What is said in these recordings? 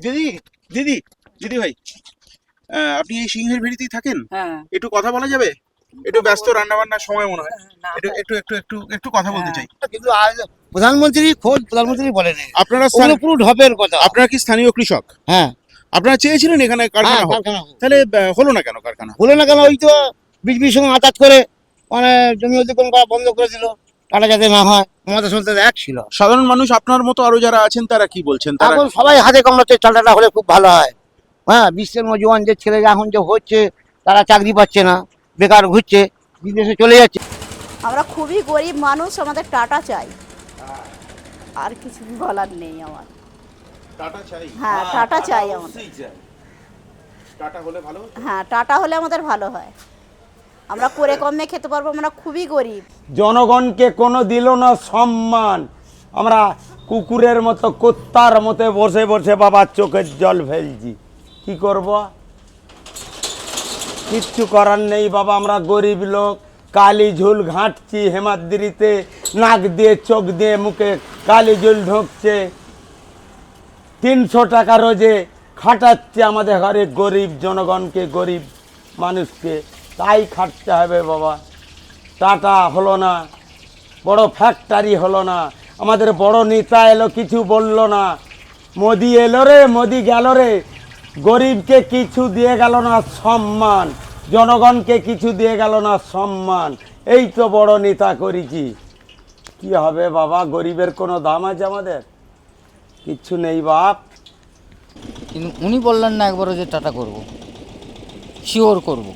দিদি দিদি দিদি ভাই, আপনি এই সিংহের ভেড়িতেই থাকেন? হ্যাঁ। একটু কথা বলা যাবে? একটু ব্যস্ত, রান্না বান্নার সময় মনে হয়। না, একটু একটু একটু একটু একটু কথা বলতে চাই। কিন্তু আজ প্রধানমন্ত্রী খোদ প্রধানমন্ত্রী বলেনি, আপনারা ওগুলো পুরো ঢপের কথা। আপনারা কি স্থানীয় কৃষক? হ্যাঁ আপনারা চেয়েছিলেন এখানে কারখানা হোক, কারখানা হোক। তাহলে হলো না কেন কারখানা? হলো না কেন? ওই তো বিজবির সঙ্গে আঘাত করে মানে জমি অধিগ্রহণ করা বন্ধ করে দিল, টাটা যাতে না হয়। আমাদের সঙ্গে তো এক ছিল। সাধারণ মানুষ আপনার মতো আরো যারা আছেন তারা কি বলছেন? তারা এখন সবাই হাতে কামড়াচ্ছে, টাটাটা হলে খুব ভালো হয়। হ্যাঁ, বিশ্বের নজওয়ান যে ছেলেরা এখন যে হচ্ছে, তারা চাকরি পাচ্ছে না, বেকার ঘুরছে, বিদেশে চলে যাচ্ছে। আমরা খুবই গরিব মানুষ, আমাদের টাটা চাই, আর কিছু বলার নেই আমার। টাটা চাই। হ্যাঁ, টাটা চাই আমাদের। টাটা হলে ভালো হতো। হ্যাঁ, টাটা হলে আমাদের ভালো হয়, আমরা করে কমে খেতে পারবো, আমরা খুবই গরিব। জনগণকে কোনো দিল না সম্মান। আমরা কুকুরের মতো, কুত্তার মতো বসে বসে বাবার চোখের জল ফেলছি। কি করব? কিচ্ছু করার নেই বাবা, আমরা গরিব লোক। কালি ঝুল ঘাঁটছি হেমাদ্রিতে, নাক দিয়ে চোখ দিয়ে মুখে কালি ঝুল ঢুকছে। 300 টাকা রোজে খাটাচ্ছে আমাদের ঘরে গরিব জনগণকে, গরিব মানুষকে। তাই খাটতে হবে বাবা। টাটা হলো না, বড় ফ্যাক্টরি হলো না, আমাদের বড় নেতা এলো কিছু বলল না। মোদি এলো রে, মোদি গেল রে, গরিবকে কিছু দিয়ে গেল না সম্মান, জনগণকে কিছু দিয়ে গেল না সম্মান। এই তো বড় নেতা করেছি। কি হবে বাবা, গরিবের কোনো দাম আছে আমাদের? কিচ্ছু নেই বাপ। কিন্তু উনি বললেন না একবারও যে টাটা করব, শিওর করব।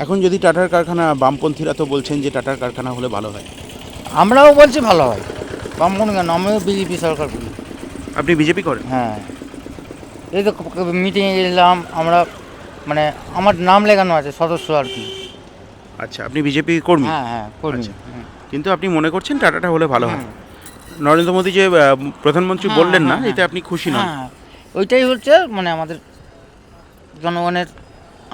এখন যদি টাটার কারখানা, বামপন্থীরা তো বলছেন যে টাটার কারখানা হলে ভালো হয়। আমরাও বলছি ভালো হয়। বামপন কেন, আমিও বিজেপি সরকার করি। আপনি বিজেপি করেন? হ্যাঁ, এই তো মিটিংয়ে গেলাম আমরা, মানে আমার নাম লেখানো আছে সদস্য আর কি। আচ্ছা, আপনি বিজেপি কর্মী? হ্যাঁ হ্যাঁ করি। আচ্ছা। কিন্তু আপনি মনে করছেন টাটাটা হলে ভালো হয়? নরেন্দ্র মোদী যে প্রধানমন্ত্রী বললেন না, এতে আপনি খুশি নন? হ্যাঁ, ওইটাই হচ্ছে মানে আমাদের জনগণের।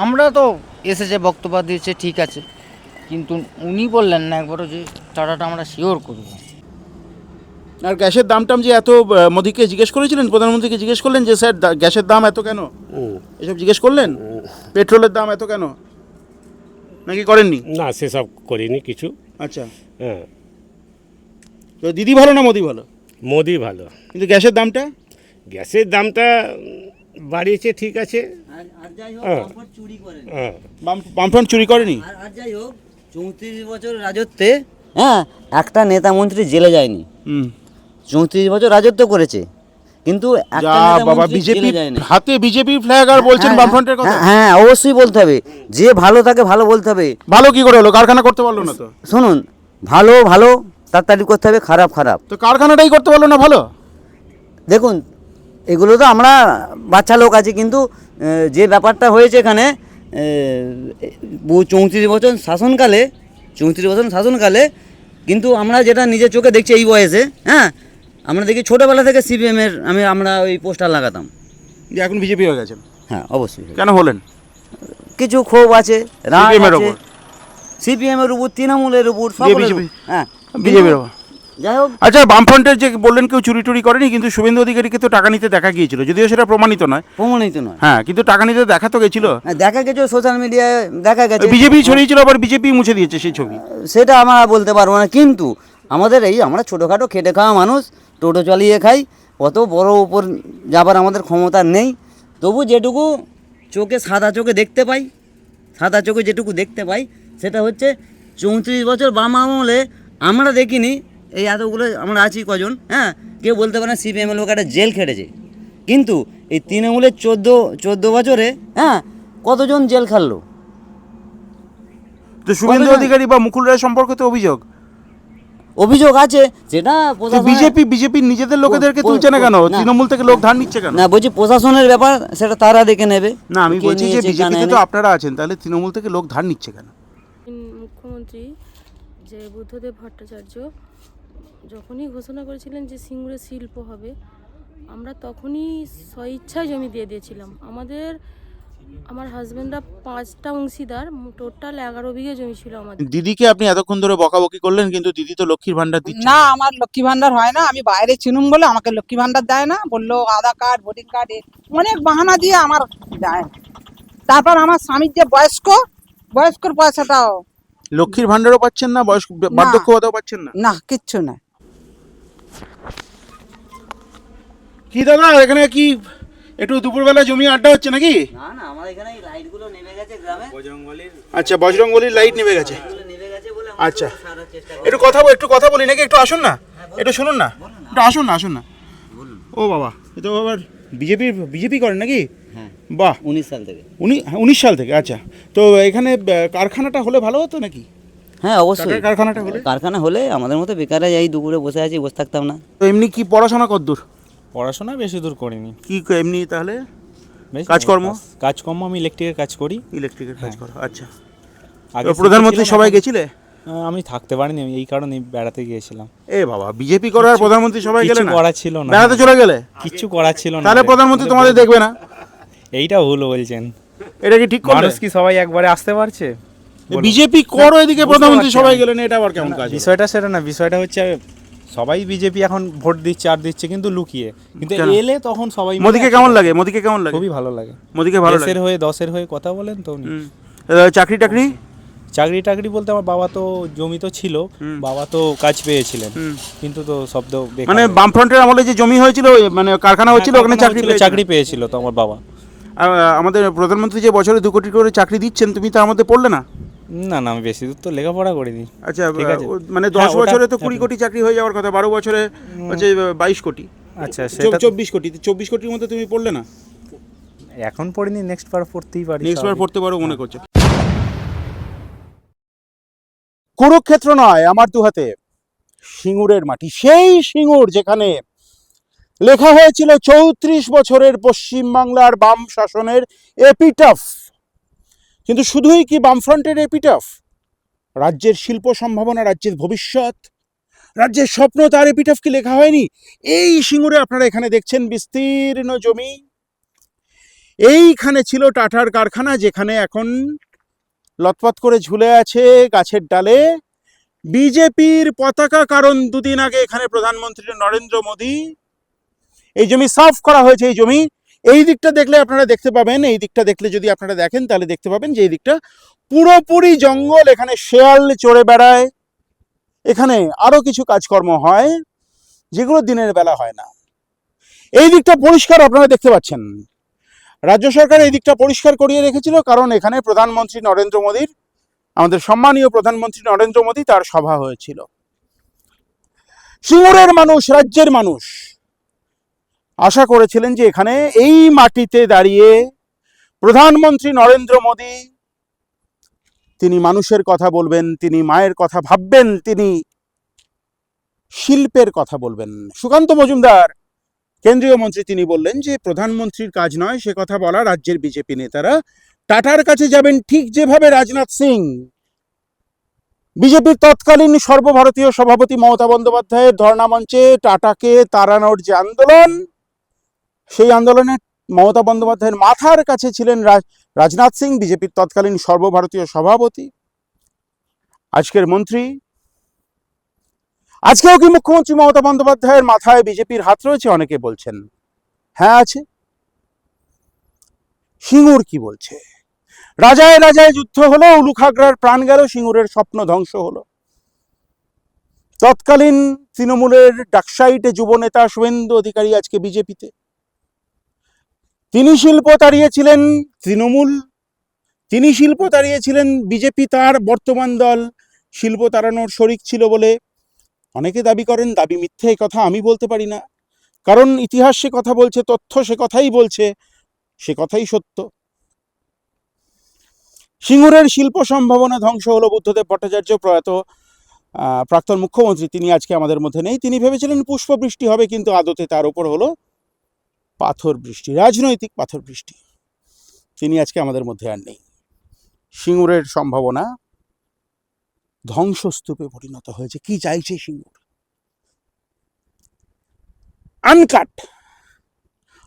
আমরা তো এসেছে বক্তব্য দিয়েছে ঠিক আছে, কিন্তু উনি বললেন না একবারও যে টাটাটা আমরা শিওর করব। আর গ্যাসের দাম যে এত, মোদীকে জিজ্ঞেস করেছিলেন, প্রধানমন্ত্রীকে জিজ্ঞেস করলেন যে স্যার গ্যাসের দাম এত কেন? এসব জিজ্ঞেস করলেন? পেট্রোলের দাম এত কেন? নাকি করেননি? না, সেসব করিনি কিছু। আচ্ছা, হ্যাঁ, তো দিদি ভালো না মোদী ভালো? মোদি ভালো। কিন্তু গ্যাসের দামটা? গ্যাসের দামটা বাড়িয়েছে ঠিক আছে। আর যাই হোক, হ্যাঁ। বামফ্রন্ট চুরি করেন। হ্যাঁ, বামফ্রন্ট চুরি করেনি? আর যাই হোক, 34 বছর রাজত্বে হ্যাঁ একটা নেতা মন্ত্রী জেলে যায়নি। 34 বছর রাজত্ব করেছে, কিন্তু একটা যা নেতা বাবা, মন্ত্রী বিজেপি জেলে যায়নি। হাতে বিজেপি ফ্ল্যাগ আর বলছেন বামফ্রন্টের কথা? হ্যাঁ, অবশ্যই বলতে হবে। যে ভালো তাকে ভালো বলতে হবে। ভালো কি করে হলো? কারখানা করতে পারলো না তো? শুনুন, ভালো ভালো তার তারিফ করতে হবে, খারাপ খারাপ। তো কারখানাটাই করতে পারলো না ভালো? দেখুন, এগুলো তো আমরা বাচ্চা লোক আছি, কিন্তু যে ব্যাপারটা হয়েছে এখানে, 34 বছর শাসনকালে কিন্তু আমরা যেটা নিজের চোখে দেখছি এই বয়সে, হ্যাঁ, আমরা দেখি ছোটোবেলা থেকে সিপিএমের আমরা ওই পোস্টার লাগাতাম। যে এখন বিজেপি হয়ে গেছেন? হ্যাঁ, অবশ্যই। কেন হলেন? কিছু ক্ষোভ আছে, রাগ CPM এর আছে, ওপর? সিপিএমের উপর, তৃণমূলের উপর, সব বিজেপি? হ্যাঁ, বিজেপির ওপর? যাই হোক। আচ্ছা, বামফ্রন্টের যে বললেন কেউ চুরি টুরি করেনি, কিন্তু শুভেন্দু অধিকারীকে তো টাকা নিতে দেখা গিয়েছিল, যদিও সেটা প্রমাণিত নয়। প্রমাণিত নয়। হ্যাঁ, কিন্তু টাকা নিতে দেখা তো গেছিল। হ্যাঁ, দেখা গেছে, সোশ্যাল মিডিয়ায় দেখা গেছে। বিজেপি ছড়িয়েছিল, আবার বিজেপি মুছে দিয়েছে সেই ছবি। সেটা আমরা বলতে পারবো না, কিন্তু আমাদের আমরা ছোটোখাটো খেটে খাওয়া মানুষ, টোটো চালিয়ে খাই, অত বড় উপর যাবার আমাদের ক্ষমতা নেই। তবু যেটুকু সাদা চোখে দেখতে পাই, সেটা হচ্ছে 34 বছর বাম আমলে আমরা দেখিনি এই এতগুলো আমরা আছি কজন, হ্যাঁ, কেউ বলতে পারে না সিপিএমের লোক একটা জেল খেটেছে। কিন্তু এই তৃণমূলের 14 বছরে, হ্যাঁ, কতজন জেল খাটলো? তো শুভেন্দু অধিকারী বা মুকুল রায় সম্পর্কে তো অভিযোগ আছে, সেটা বিজেপি নিজেদের লোকেদেরকে তুলছে না কেন? তৃণমূল থেকে লোক ধার নিচ্ছে কেন? না, বলছি প্রশাসনের ব্যাপার, সেটা তারা দেখে নেবে। না, আমি বলছি যে বিজেপিতে তো আপনারা আছেন, তাহলে তৃণমূল থেকে লোক ধার নিচ্ছে কেন? মুখ্যমন্ত্রী যে বুদ্ধদেব ভট্টাচার্য যখনই ঘোষণা করেছিলেন যে সিঙ্গুরে শিল্প হবে, আমরা তখনই স্বইচ্ছায় জমি দিয়ে দিয়েছিলাম। আমাদের আমার হাজবেন্ডরা 5টা অংশীদার, টোটাল 11 বিঘে জমি ছিল আমাদের। দিদিকে আপনি এতক্ষণ ধরে বকাবকি করলেন, কিন্তু দিদি তো লক্ষ্মীর ভান্ডার দিচ্ছে না, আমার লক্ষ্মী ভান্ডার হয় না, আমি বাইরে চিনুম বলে আমাকে লক্ষ্মী ভান্ডার দেয় না, বললো আধার কার্ড ভোটিং কার্ড অনেক বাহানা দিয়ে আমার দেয় না। তারপর আমার স্বামীর যে বয়স্কর পয়সাটাও লক্ষ্মীর ভান্ডারও পাচ্ছেন না, বয়স্ক বার্ধক্য ভাতাও পাচ্ছেন না? না, কিচ্ছু না। কি দাদা এখানে কি একটু দুপুরবেলা জমি আড্ডা হচ্ছে নাকি? না না, আমাদের এখানে এই লাইটগুলো নেমে গেছে গ্রামে, আচ্ছা, বজরংবলীর লাইট নেমে গেছে। নেমে গেছে বলে আচ্ছা, সারার চেষ্টা একটু কথা বলি নাকি? একটু আসুন না, একটু শুনুন না, একটু আসুন না। ও বাবা, এ তো আবার বিজেপি করেন নাকি? হ্যাঁ, বাহ, 19 সাল থেকে। 19 সাল থেকে। আচ্ছা, তো এখানে কারখানাটা হলে ভালো হতো নাকি? হ্যাঁ অবশ্যই, টাটার কারখানাটা হলে? কারখানা হলে আমাদের মতো বেকাররা এই দুপুরে বসে থাকতাম না। তো এমনি কি পড়াশোনা কতদূর? পড়াশোনা বেশি দূর করিনি। কি এমনি তাহলে বেশ কাজকর্ম? আমি ইলেকট্রিকের কাজ করি। ইলেকট্রিকের কাজ করো, আচ্ছা। আগে তো প্রধানমন্ত্রী শিখেছিলাম, সবাই এখন গেছিলে? আমি থাকতে পারিনি, এই কারণে বেড়াতে গিয়েছিলাম। এ বাবা, বিজেপি করার প্রধানমন্ত্রী সবাই গেলে কিছু না? করার ছিল না, বেড়াতে চলে গেলে? কিচ্ছু করার ছিল না। তাহলে প্রধানমন্ত্রী তোমাদের দেখবে না? এইটা ভুল বলছেন। এটা কি ঠিক করলে? মানুষ কি সবাই একবারে আসতে পারছে? বলুন। বিজেপি করো, এদিকে বুঝতে প্রধানমন্ত্রী পারছি সবাই আমি। গেলেন, এটা আবার কেমন কাজ? বিষয়টা সেটা না, বিষয়টা হচ্ছে সবাই বিজেপি এখন ভোট দিচ্ছে আর দিচ্ছে, কিন্তু লুকিয়ে। কিন্তু কেন? এলে তখন সবাই মিলে মোদিকে কেমন লাগে? মোদিকে কেমন লাগে? খুবই ভালো লাগে। মোদিকে ভালো লাগে। দেশের হয়ে দশের হয়ে কথা বলেন তো উনি। চাকরি টাকরি? চাকরি বলতে আমার বাবা তো জমি তো ছিল, বাবা তো কাজ পেয়েছিলেন, কিন্তু তো শব্দ মানে বামফ্রন্টের আমলে যে জমি হয়েছিল, মানে কারখানা হয়েছিল, ওখানে চাকরি পেয়েছিল তো আমার বাবা। আমাদের প্রধানমন্ত্রী যে বছরে 2 কোটি করে চাকরি দিচ্ছেন, তুমি তার মধ্যে পড়লে না? না না, আমি বেশি দূর তো লেখাপড়া করিনি। আচ্ছা, ঠিক আছে। মানে 10 হ্যাঁ, ওটা- বছরে তো 20 কোটি চাকরি হয়ে যাওয়ার কথা, 12 বছরে হচ্ছে 22 কোটি, আচ্ছা সেটা 24 কোটি। 24 কোটির মধ্যে তুমি পড়লে না? এখন পড়িনি, নেক্সট বার পড়তেই পারি। নেক্সট বার পড়তে পারো মনে করছো? কুরুক্ষেত্র নয় আমার দুহাতে, সিঙ্গুরের মাটি, সেই সিঙ্গুর যেখানে লেখা হয়েছিল 34 বছরের পশ্চিমবাংলার বাম শাসনের এপিটাফ। কিন্তু শুধুই কি বামফ্রন্টের এপিটাফ? রাজ্যের শিল্প সম্ভাবনা, রাজ্যের ভবিষ্যৎ, রাজ্যের স্বপ্ন, তার এপিটাফ কি লেখা হয়নি? এই সিঙ্গুরে আপনারা এখানে দেখছেন বিস্তীর্ণ জমি। এইখানে ছিল টাটার কারখানা, যেখানে এখন লতপত করে ঝুলে আছে গাছের ডালে বিজেপির পতাকা, কারণ 2 দিন আগে এখানে প্রধানমন্ত্রী নরেন্দ্র মোদী এই জমি সাফ করা হয়েছে। এই জমি এই দিকটা দেখলে আপনারা দেখতে পাবেন, এই দিকটা দেখলে যদি আপনারা দেখেন তাহলে দেখতে পাবেন যে এই দিকটা পুরোপুরি জঙ্গল, এখানে শেয়াল চড়ে বেড়ায়, এখানে আরো কিছু কাজকর্ম হয় যেগুলো দিনের বেলা হয় না। এই দিকটা পরিষ্কার আপনারা দেখতে পাচ্ছেন। রাজ্য সরকার এই দিকটা পরিষ্কার করিয়ে রেখেছিল, কারণ এখানে প্রধানমন্ত্রী নরেন্দ্র মোদীর, আমাদের সম্মানীয় প্রধানমন্ত্রী নরেন্দ্র মোদী, তার সভা হয়েছিল। সিঙ্গুরের মানুষ, রাজ্যের মানুষ আশা করেছিলেন যে এখানে এই মাটিতে দাঁড়িয়ে প্রধানমন্ত্রী নরেন্দ্র মোদী তিনি মানুষের কথা বলবেন, তিনি মায়ের কথা ভাববেন, তিনি শিল্পের কথা বলবেন। সুকান্ত মজুমদার কেন্দ্রীয় মন্ত্রী, তিনি বললেন যে প্রধানমন্ত্রীর কাজ নয় সে কথা বলা, রাজ্যের বিজেপি নেতারা টাটার কাছে যাবেন, ঠিক যেভাবে রাজনাথ সিং বিজেপির তৎকালীন সর্বভারতীয় সভাপতি মমতা বন্দ্যোপাধ্যায়ের ধর্ণা মঞ্চে টাটাকে তাড়ানোর যে আন্দোলন, সেই আন্দোলনে মমতা বন্দ্যোপাধ্যায়ের মাথার কাছে ছিলেন রাজনাথ সিং, বিজেপির তৎকালীন সর্বভারতীয় সভাপতি, আজকের মন্ত্রী। আজকেও কি মুখ্যমন্ত্রী মমতা বন্দ্যোপাধ্যায়ের মাথায় বিজেপির হাত রয়েছে? অনেকে বলছেন হ্যাঁ আছে। সিঙ্গুর কি বলছে? রাজায় রাজায় যুদ্ধ হলো, উলুখাগড়ার প্রাণ গেল, সিঙ্গুরের স্বপ্ন ধ্বংস হলো। তৎকালীন তৃণমূলের ডাকসাইটে যুবনেতা শুভেন্দু অধিকারী আজকে বিজেপিতে। তিনি শিল্প তাড়িয়েছিলেন তৃণমূল, তিনি শিল্প তাড়িয়েছিলেন বিজেপি, তার বর্তমান দল শিল্প তাড়ানোর শরিক ছিল বলে অনেকে দাবি করেন। দাবি মিথ্যে, এই কথা আমি বলতে পারি না, কারণ ইতিহাস সে কথা বলছে, তথ্য সে কথাই বলছে, সে কথাই সত্য। সিঙ্গুরের শিল্প সম্ভাবনা ধ্বংস হলো। বুদ্ধদেব ভট্টাচার্য, প্রয়াত প্রাক্তন মুখ্যমন্ত্রী, তিনি আজকে আমাদের মধ্যে নেই। তিনি ভেবেছিলেন পুষ্পবৃষ্টি হবে, কিন্তু আদতে তার উপর হলো পাথর বৃষ্টি, রাজনৈতিক পাথর বৃষ্টি। তিনি আজকে আমাদের মধ্যে আর নেই। সিঙ্গুরের সম্ভাবনা ধ্বংসস্তূপে পরিণত হয়েছে। কি চাইছে Singur? Uncut,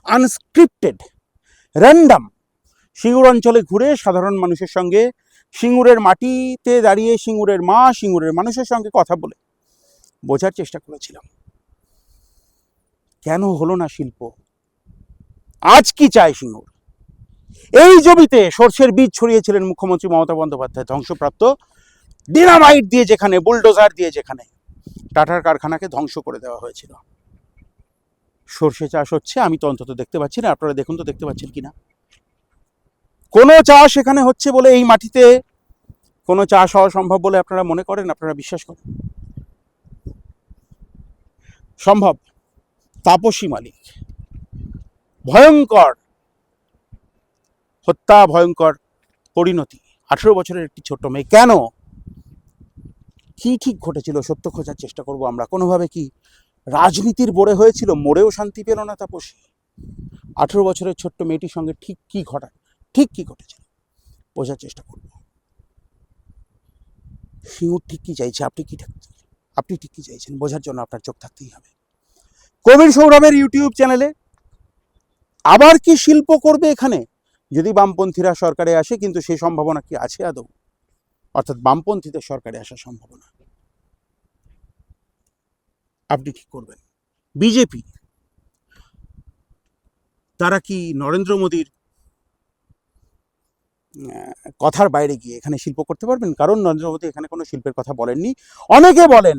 unscripted, random Singur অঞ্চলে ঘুরে সাধারণ মানুষের সঙ্গে, সিঙ্গুরের মাটিতে দাঁড়িয়ে সিঙ্গুরের মা, সিঙ্গুরের মানুষের সঙ্গে কথা বলে বোঝার চেষ্টা করেছিলাম কেন হলো না শিল্প। আজ কি চায় সিঙ্গুর? এই জমিতে সর্ষের বীজ ছড়িয়েছিলেন মুখ্যমন্ত্রী মমতা বন্দ্যোপাধ্যায়, ধ্বংসপ্রাপ্ত ডিনামাইট দিয়ে, যেখানে বুলডোজার দিয়ে, যেখানে টাটার কারখানাকে ধ্বংস করে দেওয়া হয়েছিল। সর্ষে চাষ হচ্ছে, আমি তো অন্তত দেখতে পাচ্ছি না, আপনারা দেখুন তো দেখতে পাচ্ছেন কিনা। কোনো চাষ এখানে হচ্ছে বলে, এই মাটিতে কোনো চাষ হওয়া সম্ভব বলে আপনারা মনে করেন, আপনারা বিশ্বাস করেন? সম্ভব। তাপসী মালিক, ভয়ঙ্কর হত্যা, ভয়ঙ্কর পরিণতি, 18 বছরের একটি ছোট্ট মেয়ে। কেন? কি ঠিক ঘটেছিল? সত্য খোঁজার চেষ্টা করব আমরা। কোনোভাবে কি রাজনীতির বোরে হয়েছিল? মোড়েও শান্তি পেল না তাপসী। 18 বছরের ছোট্ট মেয়েটির সঙ্গে ঠিক কি ঘটেছিল বোঝার চেষ্টা করব। সিঙ্গুর ঠিক কি চাইছে, আপনি ঠিক কি চাইছেন বোঝার জন্য আপনার চোখ থাকতেই হবে। কবির সৌরভের ইউটিউব চ্যানেলে আবার কি শিল্প করবে এখানে যদি বামপন্থীরা সরকারে আসে? কিন্তু সেই সম্ভাবনা কি আছে আদৌ? অর্থাৎ বামপন্থীদের সরকারে আসার সম্ভাবনা আপনি ঠিক করবেন। বিজেপি, তারা কি নরেন্দ্র মোদীর কথার বাইরে গিয়ে এখানে শিল্প করতে পারবেন? কারণ নরেন্দ্র মোদী এখানে কোনো শিল্পের কথা বলেননি। অনেকে বলেন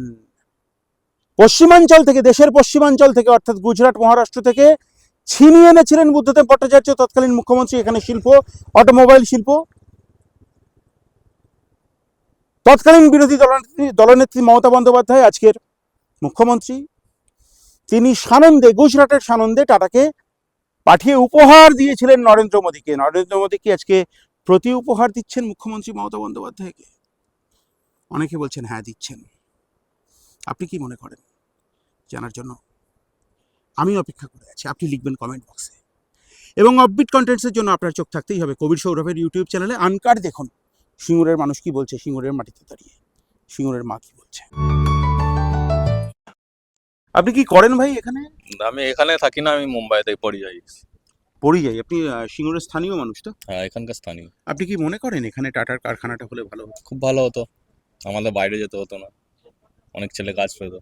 পশ্চিমাঞ্চল থেকে, দেশের পশ্চিমাঞ্চল থেকে, অর্থাৎ গুজরাট, মহারাষ্ট্র থেকে ছিনিয়ে এনেছিলেন বুদ্ধদেব ভট্টাচার্য, তৎকালীন মুখ্যমন্ত্রী, এখানে শিল্প, অটোমোবাইল শিল্প। তৎকালীন বিরোধী দলনেত্রী মমতা বন্দ্যোপাধ্যায়, আজকের মুখ্যমন্ত্রী, তিনি সানন্দে, গুজরাটের সানন্দে টাটাকে পাঠিয়ে উপহার দিয়েছিলেন নরেন্দ্র মোদীকে। নরেন্দ্র মোদী কি আজকে প্রতি উপহার দিচ্ছেন মুখ্যমন্ত্রী মমতা বন্দ্যোপাধ্যায়কে? অনেকে বলছেন হ্যাঁ দিচ্ছেন। আপনি কি মনে করেন? জানার জন্য আমি অপেক্ষা করে আছি। আপনি লিখবেন কমেন্ট বক্সে। এবং অফবিট কন্টেন্টসের জন্য আপনার চোখ থাকতেই হবে কবির সৌরভের ইউটিউব চ্যানেলে। আনকার দেখুন সিঙ্গুরের মানুষ কি বলছে, সিঙ্গুরের মাটিতে দাঁড়িয়ে সিঙ্গুরের মা কি বলছে। আপনি কি করেন ভাই এখানে? আমি এখানে থাকি না, আমি মুম্বাইতে পড়ি যাই। পরিযায়ী। আপনি সিঙ্গুরের স্থানীয় মানুষ তো? হ্যাঁ, এখানকার স্থানীয়। আপনি কি মনে করেন এখানে টাটার কারখানাটা হলে ভালো হতো? খুব ভালো হতো, আমাদের বাইরে যেতে হতো না, অনেক ছেলে কাজ পেত।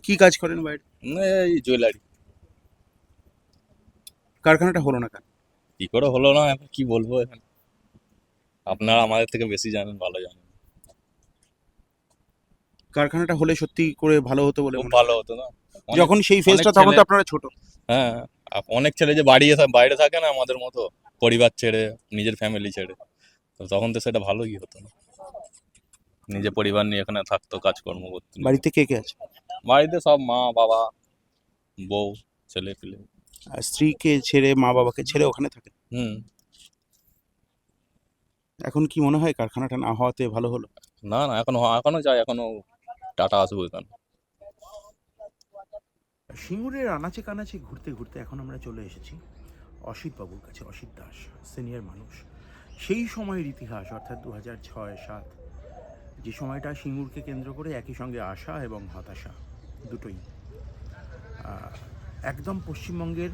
কি কাজ করেন বাইরে? এই জুয়েলারি। কারখানাটা হলো না কেন? কি করে হলো না, এখন কি বলবো এখানে, আপনারা আমাদের থেকে বেশি জানেন, ভালো জানেন। কারখানাটা হলে সত্যি করে ভালো হতো বলে খুব মনে হয়? ভালো হতো না, যখন সেই ফেজটা, তখন তো আপনারা ছোট। হ্যাঁ, অনেক ছেলে যে বাইরে থাকে না আমাদের মতো, পরিবার ছেড়ে, নিজের ফ্যামিলি ছেড়ে, তো তখন তো সেটা ভালো কি হতো না, নিজের পরিবার নিয়ে এখানে থাকতো, কাজকর্ম করতো। বাড়িতে কে কে আছে? বাড়িতে সব মা, বাবা, বউ, ছেলে পেলে। আর স্ত্রীকে ছেড়ে, মা বাবাকে ছেড়ে ওখানে থাকেন। এখন কি মনে হয় কারখানাটা না হওয়াতে ভালো হলো? না, এখনো যাই, এখনো টাটা আসবো এখানে। সিঙ্গুরের আনাচে কানাচে ঘুরতে ঘুরতে এখন আমরা চলে এসেছি অসিত বাবুর কাছে। অসিত দাস, সিনিয়র মানুষ। সেই সময়ের ইতিহাস, অর্থাৎ 2006-07, যে সময়টা সিঙ্গুরকে কেন্দ্র করে একই সঙ্গে আশা এবং হতাশা দুটোই। একদম পশ্চিমবঙ্গের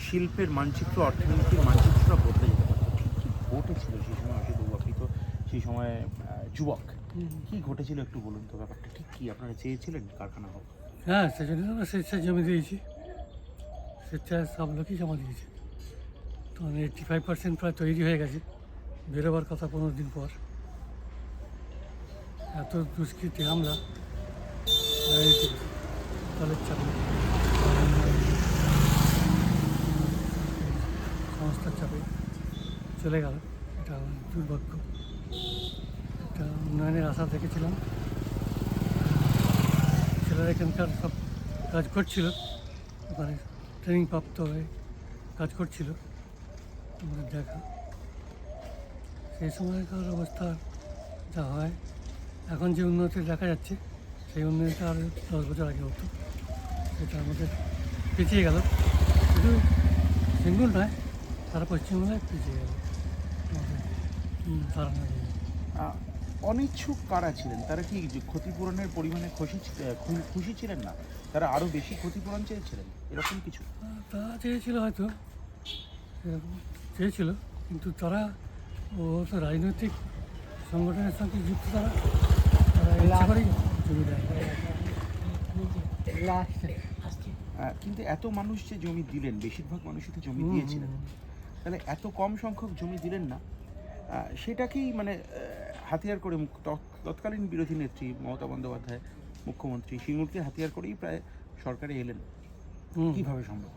শিল্পের মানচিত্র, অর্থনীতির মানচিত্রটা বদলে যেতে পারত। ঠিক কী ঘটেছিল সেই সময় অসিত বাবু? আপনি তো সেই সময় যুবক, কি ঘটেছিল একটু বলুন তো ব্যাপারটা। ঠিক কি আপনারা চেয়েছিলেন কারখানা হোক? হ্যাঁ, সেজন্য আমরা স্বেচ্ছায় জমি দিয়েছি, স্বেচ্ছায় সব লোকই জমা দিয়েছে। তো 85% প্রায় তৈরি হয়ে গেছে, বেরোবার কথা 15 দিন পর। এত দুষ্কৃতি হামলা, দলের চাপে, সংস্থার চাপে চলে গেল। এটা আমার দুর্ভাগ্য। একটা উন্নয়নের আশা দেখেছিলাম, ছেলেরা এখানকার সব কাজ করছিল, ওখানে ট্রেনিং প্রাপ্ত হয়ে কাজ করছিল, আমাদের দেখা। সেই সময়কার অবস্থা যা হয়, এখন যে উন্নতি দেখা যাচ্ছে, সেই উন্নতিটা আর 10 বছর আগে হতো, সেটা আমাদের পিছিয়ে গেল। শুধু সিঙ্গুর নয়, সারা পশ্চিমবঙ্গে পিছিয়ে গেল আমাদের ধারণা। অনিচ্ছুক কারা ছিলেন? তারা কি ক্ষতিপূরণের পরিমাণে খুশি ছিলেন না? তারা আরও বেশি ক্ষতিপূরণ চেয়েছিলেন, এরকম কিছু? তা চেয়েছিল হয়তো, চেয়েছিল, কিন্তু তারা ও তো রাজনৈতিক সংগঠনের সঙ্গে যুক্ত, তারা ইচ্ছা করেই জমি দেয়। কিন্তু এত মানুষ যে জমি দিলেন, বেশিরভাগ মানুষই তো জমি দিয়েছিলেন, তাহলে এত কম সংখ্যক জমি দিলেন না, সেটাকেই মানে হাতিয়ার করে তৎকালীন বিরোধী নেত্রী মমতা বন্দ্যোপাধ্যায়, মুখ্যমন্ত্রী সিঙ্গুরকে হাতিয়ার করেই প্রায় সরকারে এলেন। কিভাবে সম্ভব?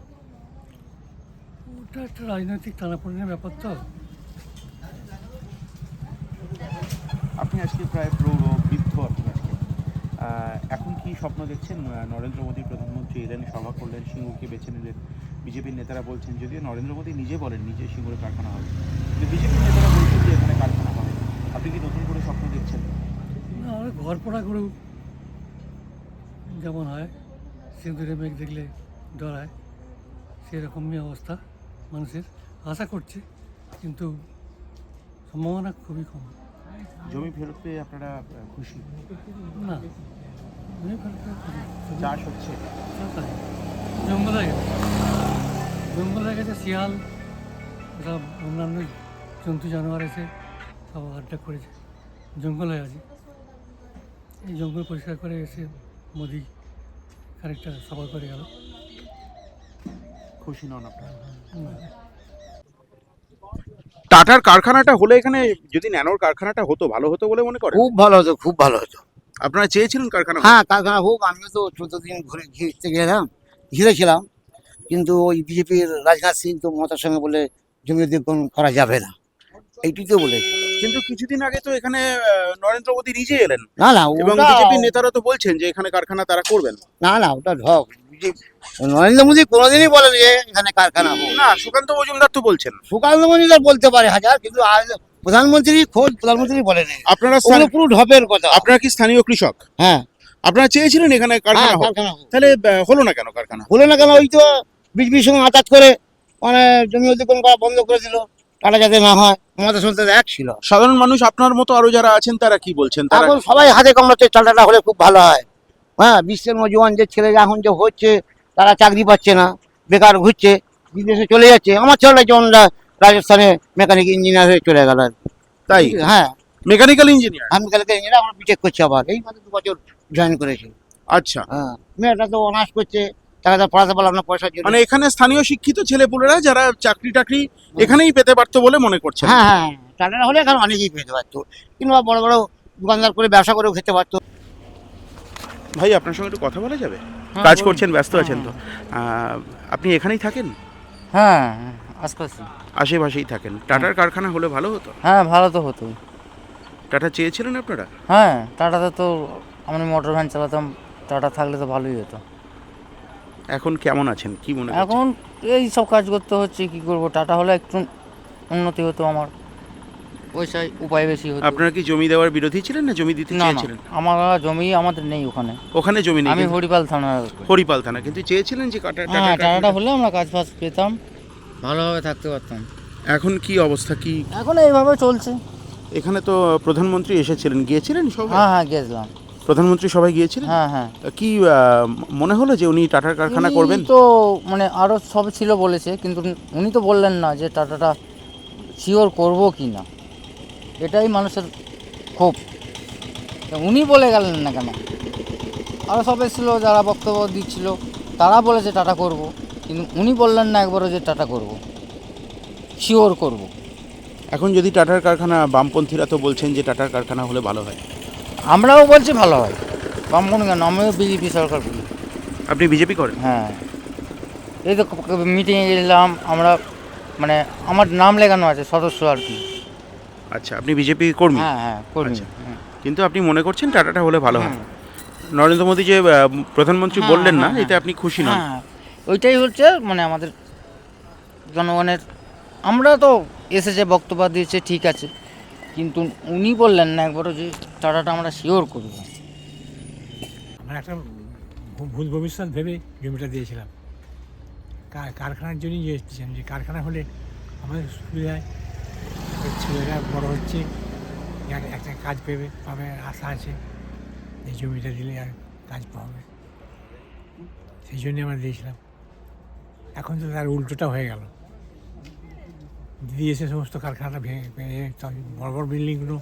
ওটা একটা রাজনৈতিক টানাপোড়েনের ব্যাপার তো। আপনি আজকে প্রায় প্রৌঢ় বৃদ্ধ, আপনি আজকে এখন কি স্বপ্ন দেখছেন? নরেন্দ্র মোদী প্রধানমন্ত্রী এলেন, সভা করলেন, সিঙ্গুরকে বেছে নিলেন। বিজেপির নেতারা বলছেন, যদিও নরেন্দ্র মোদী নিজে বলেন নিজে সিঙ্গুরে কারখানা হবে, কিন্তু বিজেপির নেতারা বলছেন যে এখানে কারখানা হবে। আপনি কি নতুন করে স্বপ্ন দেখছেন? না, আমরা ঘর পড়া গরু যেমন হয়, সিঁদুরে মেঘ দেখলে ডরায়, সেরকমই অবস্থা মানুষের। আশা করছে, কিন্তু সম্ভাবনা খুবই কম। জমি ফেরত পেয়ে আপনারা খুশি? না, জমি ফেরত চাষ হচ্ছে, জঙ্গল হয়ে গেছে, জঙ্গল হয়ে গেছে। শিয়াল সব অন্যান্য জন্তু জানোয়ার এসে সব আড্ডা করেছে, জঙ্গল হয়ে আছে। এই জঙ্গল পরিষ্কার করে এসে মোদি খানিকটা সভা করে গেল। খুশি নন আপনারা? না। টাটার কারখানাটা হলে, এখানে যদি ন্যানোর কারখানাটা হতো ভালো হতো বলে মনে করেন? খুব ভালো হতো, খুব ভালো হতো। আপনারা চেয়েছিলেন কারখানা? হ্যাঁ, কারখানা হোক। আমিও তো 14 দিন ঘুরে গেলাম, ঘিরেছিলাম, কিন্তু ওই বিজেপির রাজনাথ সিং তো মমতার সঙ্গে বলে জমি অধিগ্রহণ করা যাবে না, এইটি তো বলেছে। কিন্তু কিছুদিন আগে তো এখানে নরেন্দ্র মোদী নিজে এলেন, না না, এবং ওটা বিজেপির নেতারা তো বলছেন যে এখানে কারখানা তারা করবেন। না না, ওটা ঢক। নরেন্দ্র মোদী কোনোদিনই বলেন যে এখানে কারখানা হোক। না, সুকান্ত মজুমদার তো বলছেন। সুকান্ত মজুমদার বলতে পারে হাজার, কিন্তু আজ প্রধানমন্ত্রী খোঁজ প্রধানমন্ত্রী বলেন। আপনারা ওগুলো পুরো ঢপের কথা। আপনারা কি স্থানীয় কৃষক? হ্যাঁ, আপনারা চেয়েছিলেন এখানে কারখানা হোক, কারখানা হোক। তাহলে হলো না কেন কারখানা? হলো না কেন? ওই তো বিজেপির সঙ্গে আঘাত করে মানে জমি অধিগ্রহণ করা বন্ধ করে দিল, টাটা যাতে না হয়। মমতা শুনতে এক ছিল। সাধারণ মানুষ আপনার মতো আরো যারা আছেন তারা কি বলছেন? তারা এখন সবাই হাতে কামড়াচ্ছে, টাটাটা হলে খুব ভালো হয়। হ্যাঁ, বিশ্বের নজওয়ান যে ছেলে এখন যে হচ্ছে, তারা চাকরি পাচ্ছে না, বেকার ঘুরছে, বিদেশে চলে যাচ্ছে। আমার ছেলেটা যেমন রাজস্থানে মেকানিক ইঞ্জিনিয়ার হয়ে চলে গেল। তাই? হ্যাঁ, মেকানিক্যাল ইঞ্জিনিয়ার। আমি মেকানিক্যাল ইঞ্জিনিয়ার, আমার বিটেক করছে, আবার এই মাত্র 2 বছর জয়েন করেছে। আচ্ছা, হ্যাঁ, মেয়েটা তো অনার্স করছে, তাকে তো পড়াতে পারলাম না পয়সার জন্য। মানে এখানে স্থানীয় শিক্ষিত ছেলেপুলেরা যারা চাকরি টাকরি এখানেই পেতে পারতো বলে মনে করছেন? হ্যাঁ হ্যাঁ, টাটাটা হলে এখন অনেকেই পেতে পারতো, কিংবা বড় বড় দোকানদার করে ব্যবসা করেও খেতে পারতো। ভাই, আপনার সঙ্গে একটু কথা বলা যাবে? কাজ করছেন, ব্যস্ত আছেন তো? আপনি এখানেই থাকেন? হ্যাঁ, আশপাশে। আশেপাশেই থাকেন। টাটার কারখানা হলে ভালো হতো? হ্যাঁ, ভালো তো হতো। টাটা চেয়েছিলেন আপনারা? হ্যাঁ, টাটাতে তো আমি মোটর ভ্যান চালাতাম, টাটা থাকলে তো ভালোই হতো। এখন কেমন আছেন, কি মনে করছেন? এখন এই সব কাজ করতে হচ্ছে, কি করব। টাটা হলে একটু উন্নতি হতো, আমার পয়সায় উপায় বেশি হতো। আপনারা কি জমি দেওয়ার বিরোধী ছিলেন না জমি দিতে না না, চেয়েছিলেন? আমার জমি আমাদের নেই ওখানে। ওখানে জমি নেই? আমি হরিপাল থানা। হরিপাল থানা, কিন্তু চেয়েছিলেন যে হ্যাঁ, টাটাটা হলে আমরা কাজ ফাজ পেতাম, ভালোভাবে থাকতে পারতাম। এখন কি অবস্থা, কি এখন এইভাবে চলছে। এখানে তো প্রধানমন্ত্রী এসেছিলেন, গিয়েছিলেন সবাই? হ্যাঁ হ্যাঁ, গেছিলাম। প্রধানমন্ত্রী সবাই গিয়েছিলেন? হ্যাঁ হ্যাঁ। কি মনে হলো যে উনি টাটার কারখানা উনি করবেন? তো মানে আরও সব ছিল বলেছে, কিন্তু উনি তো বললেন না যে টাটাটা শিওর করবো কি না, এটাই মানুষের ক্ষোভ। উনি বলে গেলেন না কেন? আরও সব এসেছিলো যারা বক্তব্য দিচ্ছিল, তারা বলেছে টাটা করব, কিন্তু উনি বললেন না একবারও যে টাটা করব, শিওর করব। এখন যদি টাটার কারখানা, বামপন্থীরা তো বলছেন যে টাটার কারখানা হলে ভালো হয়। আমরাও বলছি ভালো হয়, বামপন কেন, আমিও বিজেপি সরকার করি। আপনি বিজেপি করেন? হ্যাঁ, এই তো মিটিংয়ে গেলাম আমরা, মানে আমার নাম লেখানো আছে সদস্য আর কি। আচ্ছা, আপনি বিজেপি কর্মী? হ্যাঁ হ্যাঁ, কর্মী। আচ্ছা, কিন্তু আপনি মনে করছেন টাটাটা হলে ভালো হয়। নরেন্দ্র মোদী যে প্রধানমন্ত্রী বললেন না, এতে আপনি খুশি নন? হ্যাঁ, ওইটাই হচ্ছে মানে আমাদের জনগণের। আমরা তো এসেছে বক্তব্য দিয়েছে, ঠিক আছে, কিন্তু উনি বললেন না একবারও যে টাটাটা আমরা শিওর করব। আমরা একটা ভুল ভবিষ্যৎ ভেবে জমিটা দিয়েছিলাম, কারখানার জন্যই দিয়েছিলাম, যে কারখানা হলে আমাদের সুবিধায় ছেলেরা বড় হচ্ছে, একটা কাজ পাবে আশা আছে, এই জমিটা দিলে আর কাজ পাবে, সেই জন্যই আমরা দিয়েছিলাম। এখন তো তার উল্টোটা হয়ে গেল। দিদি এসে সমস্ত কারখানাটা ভেঙে ভেঙে সব বড় বড় বিল্ডিংগুলো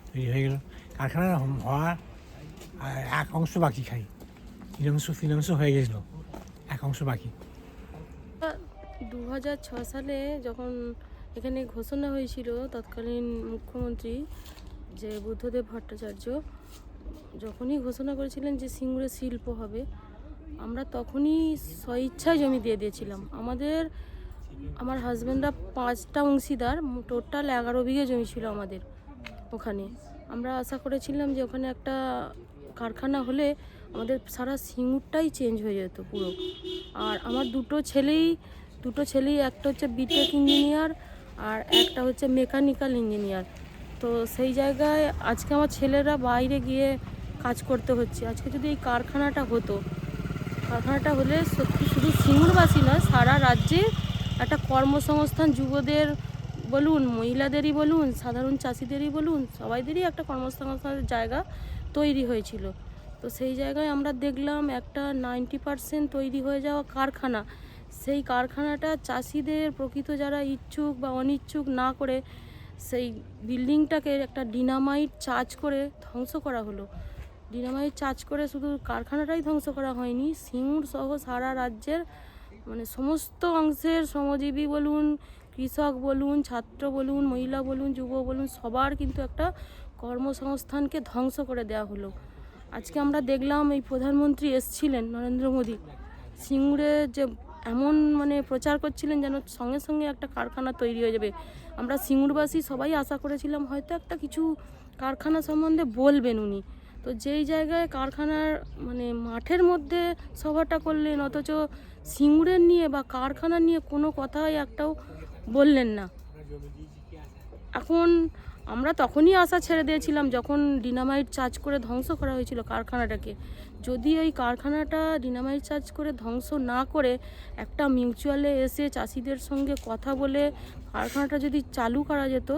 তৈরি হয়ে গেল। কারখানা হওয়ার এক অংশ বাকি খাই, তিন অংশ হয়ে গেছিলো, এক অংশ বাকি। 2006 সালে যখন এখানে ঘোষণা হয়েছিল তৎকালীন মুখ্যমন্ত্রী যে বুদ্ধদেব ভট্টাচার্য যখনই ঘোষণা করেছিলেন যে সিঙ্গুরে শিল্প হবে, আমরা তখনই স্বইচ্ছায় জমি দিয়ে দিয়েছিলাম। আমার হাজব্যান্ডরা 5টা অংশীদার, টোটাল 11 বিঘে জমি ছিল আমাদের ওখানে। আমরা আশা করেছিলাম যে ওখানে একটা কারখানা হলে আমাদের সারা সিঙ্গুরটাই চেঞ্জ হয়ে যেত পুরো। আর আমার দুটো ছেলেই একটা হচ্ছে বিটেক ইঞ্জিনিয়ার আর একটা হচ্ছে মেকানিক্যাল ইঞ্জিনিয়ার। তো সেই জায়গায় আজকে আমার ছেলেরা বাইরে গিয়ে কাজ করতে হচ্ছে। আজকে যদি এই কারখানাটা হলে সত্যি শুধু সিঙ্গুরবাসী নয়, সারা রাজ্যে একটা কর্মসংস্থান, যুবদের বলুন, মহিলাদেরই বলুন, সাধারণ চাষিদেরই বলুন, সবাইদেরই একটা কর্মসংস্থানের জায়গা তৈরি হয়েছিল। তো সেই জায়গায় আমরা দেখলাম একটা 90% তৈরি হয়ে যাওয়া কারখানা, সেই কারখানাটা চাষিদের প্রকৃত যারা ইচ্ছুক বা অনিচ্ছুক না করে সেই বিল্ডিংটাকে একটা ডিনামাইট চার্জ করে ধ্বংস করা হলো। ডিনামাইট চার্জ করে শুধু কারখানাটাই ধ্বংস করা হয়নি, সিঙ্গুর সহ সারা রাজ্যের মানে সমস্ত অংশের শ্রমজীবী বলুন, কৃষক বলুন, ছাত্র বলুন, মহিলা বলুন, যুব বলুন, সবার কিন্তু একটা কর্মসংস্থানকে ধ্বংস করে দেওয়া হলো। আজকে আমরা দেখলাম এই প্রধানমন্ত্রী এসছিলেন নরেন্দ্র মোদী, সিঙ্গুরে যে এমন মানে প্রচার করছিলেন যেন সঙ্গে সঙ্গে একটা কারখানা তৈরি হয়ে যাবে। আমরা সিঙ্গুরবাসী সবাই আশা করেছিলাম হয়তো একটা কিছু কারখানা সম্বন্ধে বলবেন উনি। তো যেই জায়গায় কারখানার মানে মাঠের মধ্যে সভাটা করলেন, অথচ সিঙ্গুরের নিয়ে বা কারখানা নিয়ে কোনো কথাই একটাও বললেন না। এখন আমরা তখনই আশা ছেড়ে দিয়েছিলাম যখন ডিনামাইট চার্জ করে ধ্বংস করা হয়েছিল কারখানাটাকে। যদি ওই কারখানাটা ডিনামাইট চার্জ করে ধ্বংস না করে একটা মিউচুয়ালে এসে চাষিদের সঙ্গে কথা বলে কারখানাটা যদি চালু করা যেত,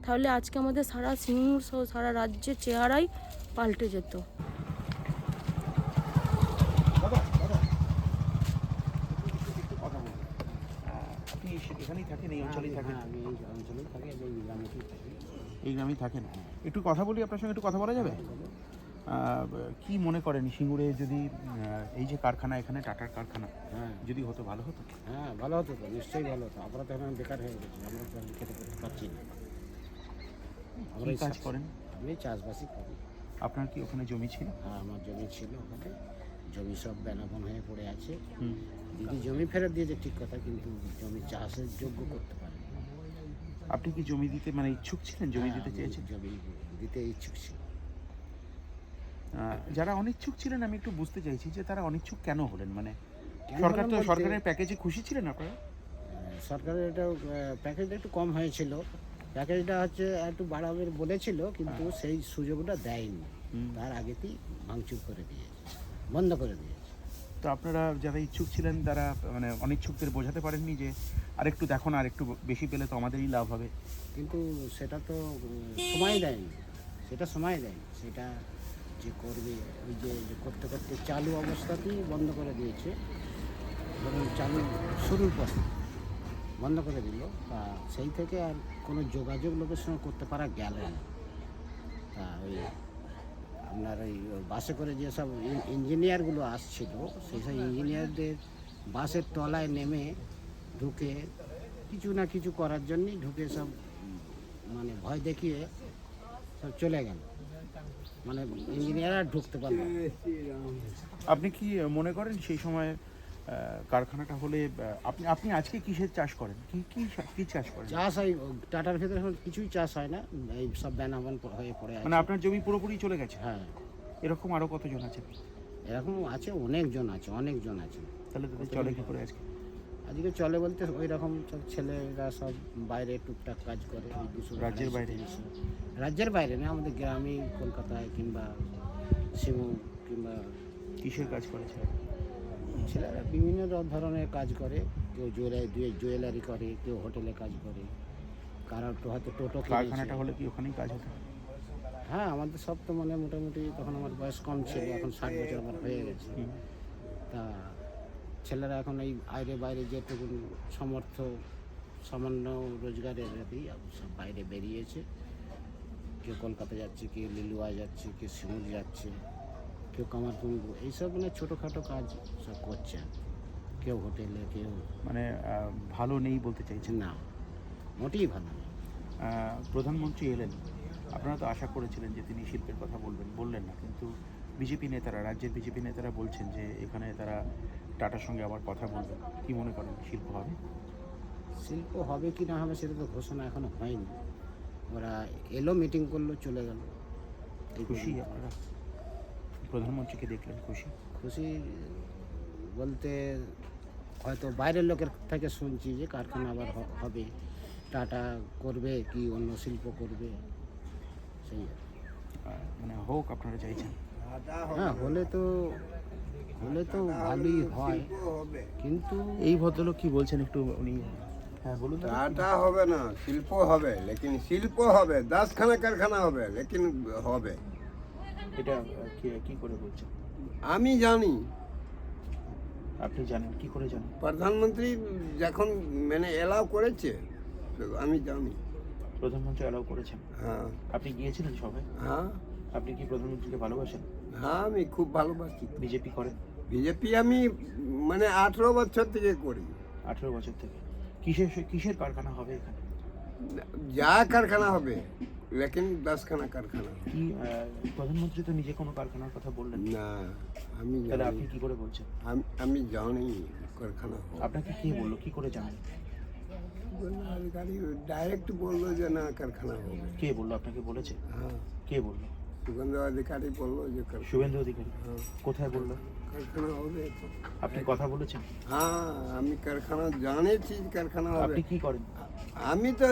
তাহলে আজকে আমাদের সারা সিঙ্গুর সহ সারা রাজ্যের চেহারাই পাল্টে যেত। আপনি এখানেই থাকেন, এই অঞ্চলেই থাকেন? আমি এই অঞ্চলেই থাকি, এই গ্রামেতেই থাকি। এই গ্রামেই থাকেন। একটু কথা বলি আপনার সঙ্গে, একটু কথা বলা যাবে? কি মনে করেন সিঙ্গুরে যদি এই যে কারখানা, এখানে টাটার কারখানা যদি হতো ভালো হতো? হ্যাঁ, ভালো হতো তো, নিশ্চয়ই ভালো হতো। আমরা তো এখন বেকার হয়ে গেছি, আমরা তো খেতে করতে পারছি না। আমরা কাজ করেন? আমি চাষবাসই করি। আপনার কি ওখানে জমি ছিল? হ্যাঁ, আমার জমি ছিল ওখানে, জমি সব বেনাবন হয়ে পড়ে আছে। দিদি জমি ফেরত দিয়েছে ঠিক কথা, কিন্তু জমি চাষের যোগ্য করতে পারে। আপনি কি জমি দিতে মানে ইচ্ছুক ছিলেন, জমি দিতে চেয়েছেন? জমি দিতে ইচ্ছুক ছিল। যারা অনিচ্ছুক ছিলেন আমি একটু বুঝতে চাইছি যে তারা অনিচ্ছুক কেন হলেন, মানে হলেন বলতে- সরকারের প্যাকেজে খুশি ছিলেন আপনারা? সরকারের এটা প্যাকেজটা একটু কম হয়েছিল, প্যাকেজটা হচ্ছে একটু বাড়াবে বলেছিল, কিন্তু সেই সুযোগটা দেয়নি। তার আগেতেই ভাঙচুর করে দিয়েছে, বন্ধ করে দিয়েছে। তো আপনারা যারা ইচ্ছুক ছিলেন তারা মানে অনিচ্ছুকদের বোঝাতে পারেননি যে আরেকটু দেখো না, আরেকটু বেশি পেলে তো আমাদেরই লাভ হবে? কিন্তু সেটা তো সময় দেয়নি, সেটা যে করবে ওই যে করতে করতে চালু অবস্থাতেই বন্ধ করে দিয়েছে, এবং চালু শুরুর পর বন্ধ করে দিল। তা সেই থেকে আর কোনো যোগাযোগ লোকের সঙ্গে করতে পারা গেল না। তা ওই আপনার ওই বাসে করে যেসব ইঞ্জিনিয়ারগুলো আসছিল, সেই সব ইঞ্জিনিয়ারদের বাসের তলায় নেমে ঢুকে কিছু না কিছু করার জন্যই ঢুকে সব মানে ভয় দেখিয়ে সব চলে গেল, মানে ইঞ্জিনিয়ার আর ঢুকতে পারল না। আপনি কি মনে করেন সেই সময় কারখানাটা হলে আপনি আজকে কিসের চাষ করেন, কি চাষ করেন? চাষ হয় টাটার ভেতরে এখন কিছুই চাষ হয় না, এই সব বেনাবান হয়ে পড়ে আছে। মানে আপনার জমি পুরোপুরি চলে গেছে? হ্যাঁ, এরকম আরো কতজন আছে? এরকম আছে, অনেকজন আছে। তাহলে তাদের চলে কি করে আজকে চলে বলতে ওই রকম সব ছেলেরা সব বাইরে টুকটাক কাজ করে। রাজ্যের বাইরে? রাজ্যের বাইরে না, আমাদের গ্রামে, কলকাতায় কিংবা সিমু কিংবা। কিসের কাজ করেছে? ছেলেরা বিভিন্ন ধরনের কাজ করে, কেউ জুয়েলারি করে, কেউ হোটেলে কাজ করে, কারোর তো হয়তো টোটো। কারখানাটা হলে কি ওখানেই কাজ হতো? হ্যাঁ, আমাদের সব তো মানে মোটামুটি তখন আমার বয়স কম ছিল, এখন 60 বছর আমার হয়ে গেছে। তা ছেলেরা এখন এই বাইরে যেটুকু সমর্থ সামান্য রোজগারের এতেই সব বাইরে বেরিয়েছে। কেউ কলকাতা যাচ্ছে, কেউ লিলুয়া যাচ্ছে, কেউ শিমুল যাচ্ছে, কেউ কামারকুণ্ড, এইসব মানে ছোটোখাটো কাজ সব করছে। কেউ হোটেলে, কেউ মানে ভালো নেই বলতে চাইছেন? না, মোটেই ভালো না। প্রধানমন্ত্রী এলেন, আপনারা তো আশা করেছিলেন যে তিনি শিল্পের কথা বললেন না, কিন্তু বিজেপি নেতারা, রাজ্যের বিজেপি নেতারা বলছেন যে এখানে তারা টাটার সঙ্গে আবার কথা বলবেন। কি মনে করেন, শিল্প হবে? শিল্প হবে কি না হবে সেটা তো ঘোষণা এখনো হয়নি। ওরা এলো, মিটিং করলো, চলে গেল। খুশি আপনারা? প্রধানমন্ত্রীকে দেখলেন খুশি? খুশি বলতে হয়তো বাইরের লোকের থেকে শুনছি যে কারখানা আবার হবে, টাটা করবে কি অন্য শিল্প করবে, সেই আর কি। মানে হোক আপনারা চাইছেন? হ্যাঁ, হলে তো ভালোই হয়, কিন্তু এই ভদ্রলোক কি বলছেন একটু উনি? হ্যাঁ বলুন। টাটা হবে না, শিল্প হবে, লেকিন শিল্প হবে, 10খানা কারখানা হবে, লেকিন হবে। এটা কি করে বলছেন? আমি জানি, আপনি জানেন? কি করে জানেন? প্রধানমন্ত্রী যখন মানে এলাও করেছে, তো আমি জানি। প্রধানমন্ত্রী অ্যালাউ করেছেন? হ্যাঁ। আপনি গিয়েছিলেন সবাই? হ্যাঁ। আপনি কি প্রধানমন্ত্রীকে ভালোবাসেন? হ্যাঁ, আমি খুব ভালোবাসি। বিজেপি করেন? বিজেপি আমি মানে 18 বছর থেকে করি। 18 বছর থেকে? কিসের কারখানা হবে এখানে? যা কারখানা হবে, লেকিন 10খানা কারখানা। কি প্রধানমন্ত্রী তো নিজে কোনো কারখানার কথা বললেন না, আমি তাহলে জানি। আপনি কি করে বলছেন? আমি জানি কারখানা হবে। আপনাকে কে বললো, কি করে জানেন? আধিকারিক ডাইরেক্ট বললো যে না, কারখানা হবে। কে বললো আপনাকে? বলেছে? হ্যাঁ, কে বললো? সুগন্ধ অধিকারী বললো যে শুভেন্দু অধিকারী? কোথায় বললো? কারখানা হবে। আপনি কথা বলেছেন? হ্যাঁ, আমি কারখানা জানেছি, কারখানা হবে। আপনি কি করেন? আমি তো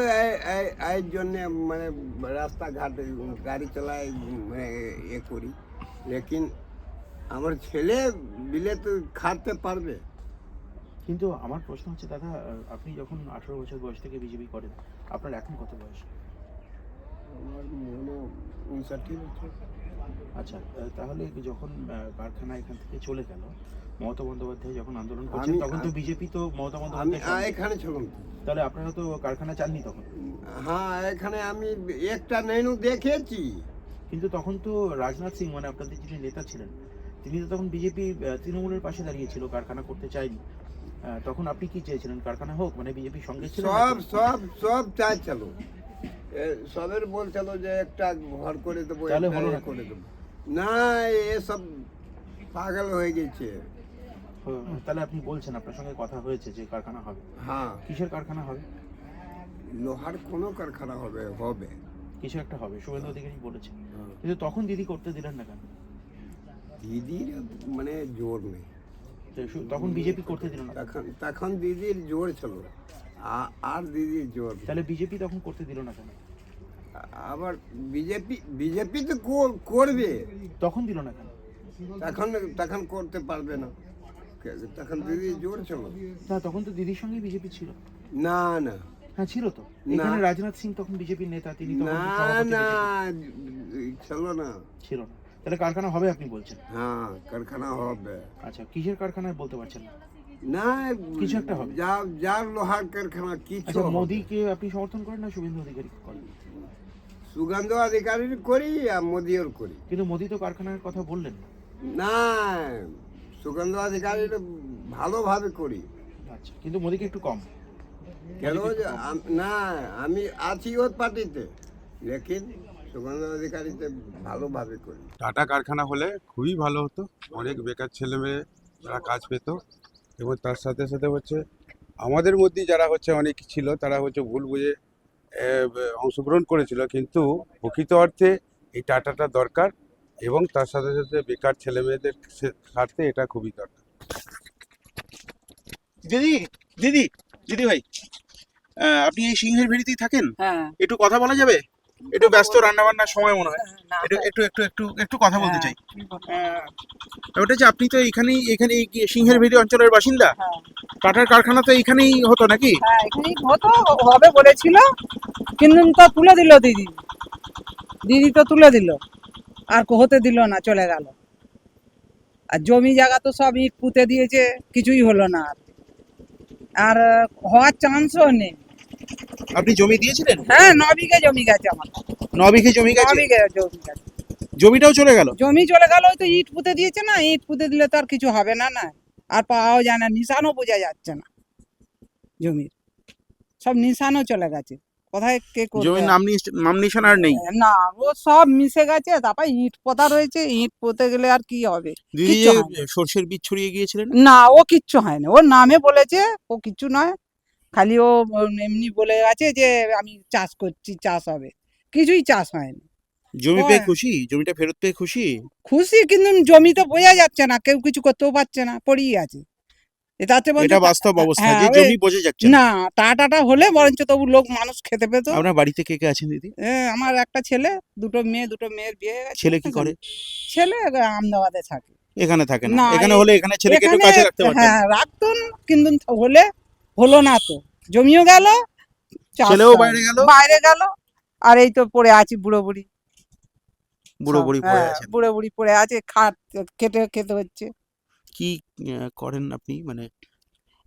এই জন্য মানে রাস্তাঘাটে গাড়ি চালাই, মানে করি, লেকিন আমার ছেলে বিলে তো খাটতে পারবে। কিন্তু আমার প্রশ্ন হচ্ছে দাদা, আপনি যখন 18 বছর বয়স থেকে বিজেপি করেন, আপনার এখন কত বয়স? আমার মনে 59 বছর। আচ্ছা, তাহলে যখন কারখানা এখান থেকে চলে গেল, মমতা বন্দ্যোপাধ্যায় যখন আন্দোলন করছেন, তখন তো বিজেপি তো মমতা আমি বন্দ্যোপাধ্যায় এখানে ছিলাম। তাহলে আপনারা তো কারখানা চাননি তখন? হ্যাঁ, এখানে আমি একটা মেনু দেখেছি। কিন্তু তখন তো রাজনাথ সিং, মানে আপনাদের যিনি নেতা ছিলেন, তিনি তো তখন বিজেপি তৃণমূলের পাশে দাঁড়িয়েছিল, কারখানা করতে চাইনি। তখন আপনি কি চেয়েছিলেন, কারখানা হোক, মানে বিজেপির সঙ্গে ছিলেন? সব চাইছিল, সবের বলছিল যে একটা ঘর করে দেবো, তাহলে একটা হলো না? করে দেবো না, এসব পাগল হয়ে গেছে। তাহলে আপনি বলছেন আপনার সঙ্গে কথা হয়েছে যে কারখানা হবে? হ্যাঁ, কিসের কারখানা হবে? লোহার কোনো কারখানা হবে। কিছু একটা হবে, শুভেন্দু অধিকারী বলেছে। কিন্তু তখন দিদি করতে দিলেন না কেন? দিদির মানে জোর নেই। তখন বিজেপি করতে দিল না? তখন দিদির জোর ছিল, আর দিদির জোর নেই। তাহলে বিজেপি তখন করতে দিল না কেন? আবার বিজেপি তো করবে, তখন দিল না কেন? তখন করতে পারবে না, তখন দিদির জোর ছিল না। তখন তো দিদির সঙ্গে বিজেপি ছিল। না না, হ্যাঁ ছিল তো। এখানে রাজনাথ সিং তখন বিজেপির নেতা, তিনি তখন না সভাপতি না বিজেপির। ছিল না। ছিল না? তাহলে কারখানা হবে আপনি বলছেন? হ্যাঁ, কারখানা হবে। আচ্ছা, কিসের কারখানা বলতে পারছেন না? না, কিছু একটা হবে। যার লোহার কারখানা কিছু। আচ্ছা, মোদিকে আপনি সমর্থন করেন না শুভেন্দু অধিকারী করেন? সুগন্ধ অধিকারীর করি আর মোদিও করি। কিন্তু মোদি তো কারখানার কথা বললেন না। না, সুগন্ধ অধিকারীর ভালোভাবে করি। আচ্ছা, কিন্তু মোদিকে একটু কম। কেন? না, আমি আছি ওর পার্টিতে, লেকিন সুগন্ধ অধিকারীতে ভালোভাবে করি। টাটা কারখানা হলে খুবই ভালো হতো, অনেক বেকার ছেলে মেয়ে তারা কাজ পেত, এবং তার সাথে সাথে হচ্ছে আমাদের মধ্যে যারা হচ্ছে অনেক ছিল, তারা হচ্ছে ভুল বুঝে অংশগ্রহণ করেছিল, কিন্তু প্রকৃত অর্থে এই টাটাটা দরকার, এবং তার সাথে সাথে বেকার ছেলে মেয়েদের স্বার্থে এটা খুবই দরকার। দিদি ভাই, আপনি এই সিংহের ভেড়িতেই থাকেন? হ্যাঁ। একটু কথা বলা যাবে? একটু ব্যস্ত, রান্না বান্নার সময় মনে হয়। একটু কথা বলতে চাই। ওটা যে আপনি তো এখানে সিংহের ভেড়ি অঞ্চলের বাসিন্দা, টাটার কারখানা তো এখানেই হতো নাকি? হ্যাঁ, এখানেই হতো, হবে বলেছিল, কিন্তু তো তুলে দিল দিদি তো তুলে দিল, আর হতে দিল না, চলে গেল। আর জমি জায়গা তো সব ইট পুঁতে দিয়েছে, কিছুই হলো না, আর হওয়ার চান্সও নেই। আপনি জমি দিয়েছিলেন? হ্যাঁ 9 বিঘা জমি গেছে আমার, 9 বিঘে জমি 9 গেছে, বিঘা জমি গেছে। জমিটাও চলে গেল। জমি চলে গেল, ওই তো ইট পুঁতে দিয়েছে না, ইট পুঁতে দিলে তো আর কিছু হবে না, না আর পাওয়াও যায় না, নিশানও বোঝা যাচ্ছে না জমির, সব নিশানও চলে গেছে, কোথায় কে করবে? জমির নাম নিশান আর নেই। না ও সব মিশে গেছে, তারপর ইট পোতা রয়েছে, ইট পোতে গেলে আর কি হবে? দিদি কিচ্ছু যে হয় না। সর্ষের বীজ ছড়িয়ে গিয়েছিলেন, না ও কিচ্ছু হয় না, ওর নামে বলেছে, ও কিচ্ছু নয়, খালি ও এমনি বলে গেছে যে আমি চাষ করছি, চাষ হবে, কিছুই চাষ হয়নি। জমি পেয়ে খুশি, জমিটা ফেরত পেয়ে খুশি? খুশি, কিন্তু জমি তো বোঝা যাচ্ছে না, কেউ কিছু করতেও পারছে না, পড়েই আছে। এটাতে বলছে এটা বাস্তব অবস্থা হ্যাঁ, যে ওই- জমি বোঝা যাচ্ছে না। না টাটা হলে বরঞ্চ তবু লোক মানুষ খেতে পেত। আপনার বাড়িতে কে কে আছেন দিদি? আমার একটা ছেলে, দুটো মেয়ের বিয়ে হয়ে গেছে। ছেলে কি করে? ছেলে আহমেদাবাদে থাকে। এখানে থাকে না? না, এখানে হলে এখানে ছেলেকে একটু এখানে কাছে রাখতে পারতেন। হ্যাঁ রাখতুন, কিন্তু হলো না তো, জমিও গেল, ছেলেও বাইরে গেল। আর এই তো পড়ে আছি বুড়ো বুড়ি পড়ে আছেন। বুড়ো বুড়ি পড়ে আছে, খাট খেতে হচ্ছে। কি করেন আপনি, মানে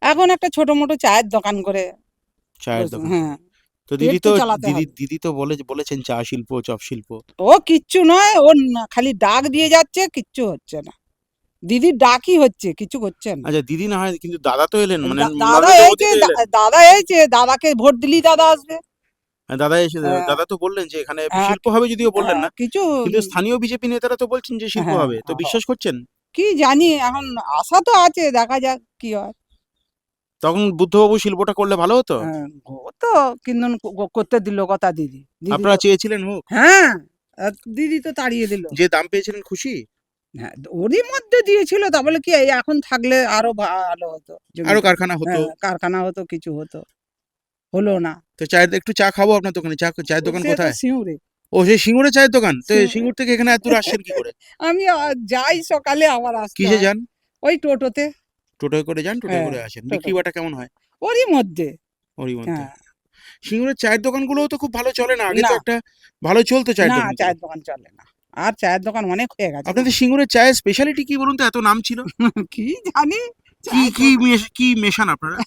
এখন একটা ছোট মোটো চায়ের দোকান করে চায়ের দোকান? হ্যাঁ, তো দিদি পেট তো তো চালাতে হবে। দিদি তো বলেছেন চা শিল্প, চপ শিল্প। ও কিচ্ছু নয়, ও খালি ডাক দিয়ে যাচ্ছে, কিচ্ছু হচ্ছে না, দিদির ডাকই হচ্ছে, কিছু করছে না। আচ্ছা দিদি না হয়, কিন্তু দাদা তো এলেন, মানে দাদা নরেন্দ্র এই মোদী যে তো এলেন। দাদা এই যে দাদাকে ভোট দিলি দাদা আসবে। দাদা এসে হ্যাঁ। দাদা তো বললেন যে এখানে হ্যাঁ, শিল্প হবে, যদিও বললেন না, কিছু কিন্তু স্থানীয় বিজেপি নেতারা তো বলছেন যে শিল্প হ্যাঁ, হবে, তো হ্যাঁ। বিশ্বাস করছেন? কি জানি, এখন আশা তো আছে, দেখা যাক কি হয়। তখন বুদ্ধবাবু শিল্পটা করলে ভালো হতো। হ্যাঁ, ও তো কিন্তু করতে দিল কথা দিদি, দিদি আপনারা তো- চেয়েছিলেন হোক? হ্যাঁ, আর দিদি তো তাড়িয়ে দিল। যে দাম পেয়েছিলেন খুশি? হ্যাঁ, ওরই মধ্যে দিয়েছিল, তা বলে কি এই এখন থাকলে আরো ভালো হতো, জমিটা। আরো কারখানা হতো। হ্যাঁ, কারখানা হতো, কিছু হতো, হলো না। তো একটু চা খাবো আপনার দোকানে। চায়ের দোকান সে তো কোথায়? সিউড়ে। ও সেই সিঙ্গুরে চায়ের দোকান। তো সিঙ্গুরে। সিঙ্গুর থেকে এখানে এত দূর আসছেন কি করে? আমি যাই সকালে, আবার আসতে কিসে হয়। যান? ওই টোটোতে, টোটোয় করে যান, টোটোয় হ্যাঁ, করে আসেন। টোটো। বিক্রি বাটা কেমন হয়? ওরই মধ্যে। ওরই মধ্যে। হ্যাঁ, সিঙ্গুরের চায়ের দোকানগুলোও তো খুব ভালো চলে না, আগে তো না। একটা ভালো চলতো চায়ের না দোকান। চায়ের দোকান চলে না, আর চায়ের দোকান অনেক হয়ে গেছে। আপনাদের সিঙ্গুরের চায়ের স্পেশালিটি কি বলুন তো, এত নাম ছিল? কি জানি, কি মেশান আপনারা?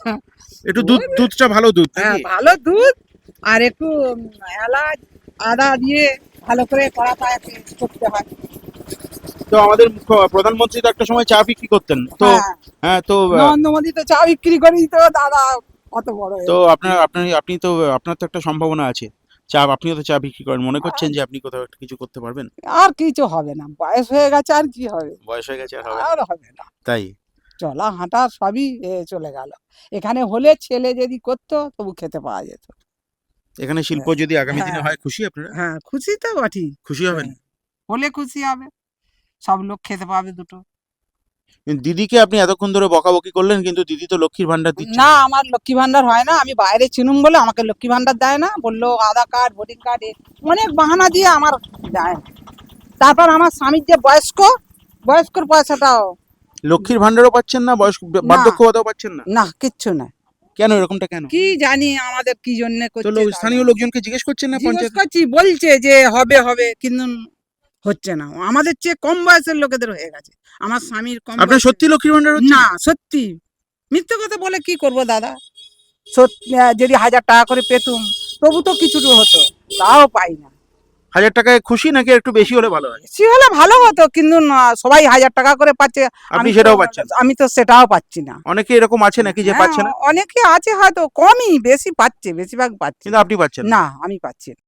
একটু দুধটা ভালো দুধ হ্যাঁ নাকি? ভালো দুধ, আর একটু এলাচ আদা দিয়ে ভালো করে কড়াটা করতে হয়। তো আমাদের প্রধানমন্ত্রী তো একটা সময় চা বিক্রি করতেন, তো হ্যাঁ, হ্যাঁ, তো নরেন্দ্র মোদী তো চা বিক্রি করি, তো দাদা অত বড় হয়ে তো আপনি তো, আপনার তো একটা সম্ভাবনা আছে, আপনিও তো চা বিক্রি করেন, মনে করছেন যে আপনি কোথাও একটা কিছু করতে পারবেন? আর কিছু হবে না, বয়স হয়ে গেছে, আর কি হবে? বয়স হয়ে গেছে, আর হবে না। আর হবে না, তাই চলা হাঁটা সবই চলে গেল। এখানে হলে ছেলে যদি করতো তবু খেতে পাওয়া যেত। এখানে শিল্প যদি আগামী দিনে হ্যাঁ। হয়, খুশি আপনারা? হ্যাঁ, খুশি তো বটেই, খুশি হবেন? হলে খুশি হবে, সব লোক খেতে পাবে দুটো। দিদিকে আপনি এতক্ষণ ধরে বকাবকি করলেন, কিন্তু দিদি তো লক্ষ্মীর ভান্ডার দিচ্ছে। না, আমার লক্ষ্মী ভান্ডার হয় না, আমি বাইরে চিনুম বলে আমাকে লক্ষ্মী ভান্ডার দেয় না, বললো আধার কার্ড, ভোটিং কার্ড, অনেক বাহানা দিয়ে আমার দেয় না। তারপর আমার স্বামীর যে বয়স্কর পয়সাটাও লক্ষ্মীর ভান্ডারও পাচ্ছেন না, বার্ধক্য ভাতাও পাচ্ছেন না? না, কিচ্ছু না। কেন এরকমটা কেন? কি জানি আমাদের কি জন্য তো করছে, স্থানীয় লোকজনকে জিজ্ঞেস করছেন না জিজ্ঞেস পঞ্চায়েত? করছি, বলছে যে হবে, কিন্তু হচ্ছে না। আমাদের চেয়ে কম বয়সের লোকেদের হয়ে গেছে, আমার স্বামীর কম আপনার বয়সের- সত্যি লক্ষ্মীর ভান্ডার হচ্ছে? না, সত্যি মিথ্যে কথা বলে কি করব দাদা, সত্যি যদি 1000 টাকা করে পেতুম তবু তো কিছুটা হতো, তাও পাই না। 1000 টাকায় খুশি নাকি একটু বেশি হলে ভালো হয়? বেশি হলে ভালো হতো, কিন্তু না, সবাই 1000 টাকা করে পাচ্ছে, আপনি তো- সেটাও পাচ্ছেন? আমি তো সেটাও পাচ্ছি না। অনেকে এরকম আছে নাকি যে হ্যাঁ, পাচ্ছে না? অনেকে আছে হয়তো, কমই, বেশি পাচ্ছে, বেশিরভাগ পাচ্ছে কিন্তু আপনি পাচ্ছেন না, আমি পাচ্ছি না।